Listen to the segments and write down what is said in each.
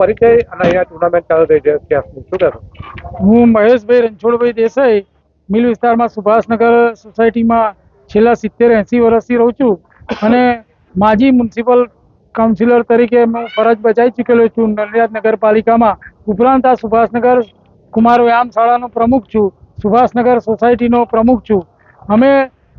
પરિચય અને અહીંયા ટુર્નામેન્ટ ચાલુ થઈ છે ચેસની, શું કહેશો? હું મહેશભાઈ રણછોડભાઈ દેસાઈ મિલ વિસ્તારમાં સુભાષનગર સોસાયટીમાં છેલ્લા 70-80 વર્ષથી રહું છું અને માજી મ્યુનિસિપલ કાઉન્સિલર તરીકે હું ફરજ બજાવી ચૂકેલો છું નડિયાદ નગરપાલિકામાં. ઉપરાંત આ સુભાષનગર કુમાર વ્યાયામ શાળાનો પ્રમુખ છું, સુભાષનગર સોસાયટીનો પ્રમુખ છું. અમે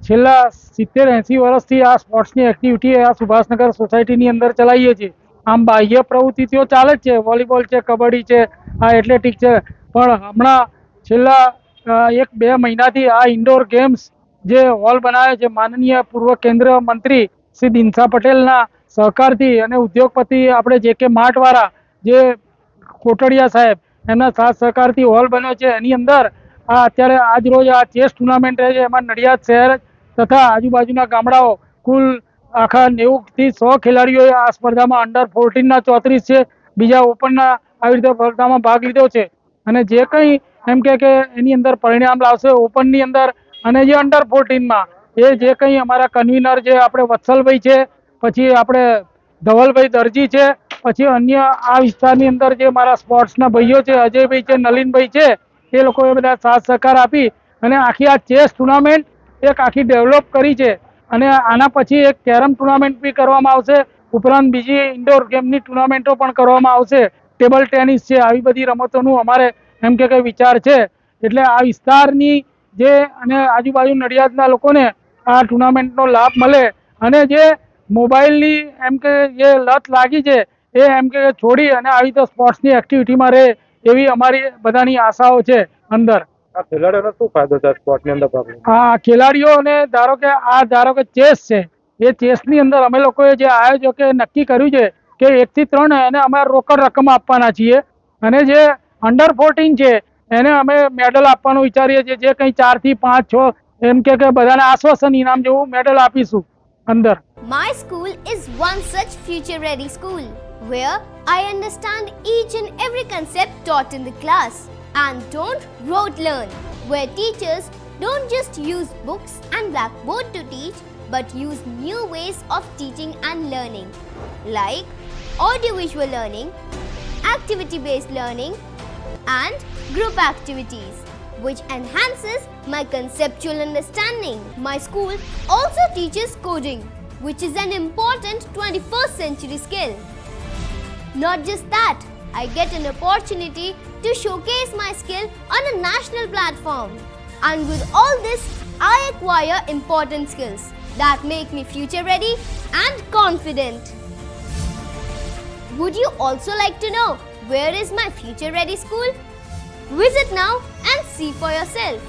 છેલ્લા 70-80 વર્ષથી આ સ્પોર્ટ્સની એક્ટિવિટી આ સુભાષનગર સોસાયટીની અંદર ચલાવીએ છીએ. આમ બાહ્ય પ્રવૃત્તિઓ ચાલે જ છે, વોલીબોલ છે, કબડ્ડી છે, આ એથ્લેટિક છે, પણ હમણાં છેલ્લા 1-2 મહિનાથી આ ઇન્ડોર ગેમ્સ જે હોલ બનાવ્યો છે માનનીય પૂર્વ કેન્દ્રીય મંત્રી શ્રી દિનસા પટેલના સહકારથી અને ઉદ્યોગપતિ આપણે જે કે માર્ટવાળા જે કોટડિયા સાહેબ એમના સાથ સહકારથી હોલ બન્યો છે. એની અંદર આ અત્યારે આજ રોજ આ ચેસ ટુર્નામેન્ટ રહે છે. એમાં નડિયાદ શહેર તથા આજુબાજુના ગામડાઓ કુલ આખા 90થી 100 ખેલાડીઓએ આ સ્પર્ધામાં અંડર 14ના 34 છે, બીજા ઓપનના આવી રીતે સ્પર્ધામાં ભાગ લીધો છે. અને જે કંઈ એમ કે એની અંદર પરિણામ લાવશે ઓપનની અંદર અને જે અંડર 14માં એ જે કંઈ અમારા કન્વીનર જે આપણે વત્સલભાઈ છે, પછી આપણે ધવલભાઈ દરજી છે, પછી અન્ય આ વિસ્તારની અંદર જે મારા સ્પોર્ટ્સના ભાઈઓ છે, અજયભાઈ છે, નલિનભાઈ છે, એ લોકોએ બધા સાથ સહકાર આપી અને આખી આ ચેસ ટુર્નામેન્ટ એક આખી ડેવલપ કરી છે. અને આના પછી એક કેરમ ટુર્નામેન્ટ બી કરવામાં આવશે. ઉપરાંત બીજી ઇન્ડોર ગેમની ટુર્નામેન્ટો પણ કરવામાં આવશે. ટેબલ ટેનિસ છે, આવી બધી રમતોનું અમારે એમ કે વિચાર છે. એટલે આ વિસ્તારની જે અને આજુબાજુ નડિયાદના લોકોને આ ટુર્નામેન્ટનો લાભ મળે અને જે મોબાઈલની એમ કે જે લત લાગી છે એ એમ કે છોડી અને આવી તો સ્પોર્ટ્સની એક્ટિવિટીમાં રહે એવી અમારી બધાની આશાઓ છે અંદર. આ ખેલાડીઓનો શું ફાયદો છે સ્પોર્ટની અંદર ભાગ લઈને? આ ખેલાડીઓને ધારો કે ચેસ છે, એ ચેસની અંદર અમે લોકોએ જે આયોજકે નક્કી કર્યું છે કે 1 થી 3 એને અમે રોકડ રકમ આપવાના છીએ અને જે અંડર 14 છે એને અમે મેડલ આપવાનું વિચારીએ છીએ. જે કંઈ 4 થી 5, 6 એમ કે બધાને આશ્વાસન ઇનામ જેવું મેડલ આપીશું અંદર. My school is one such future-ready school where I understand each and every concept taught in the class and don't rote learn, where teachers don't just use books and blackboard to teach but use new ways of teaching and learning like audiovisual learning, activity-based learning and group activities which enhances my conceptual understanding. My school also teaches coding, which is an important 21st century skill. Not just that, I get an opportunity to showcase my skill on a national platform. And with all this, I acquire important skills that make me future ready and confident. Would you also like to know where is my future ready school? Visit now and see for yourself.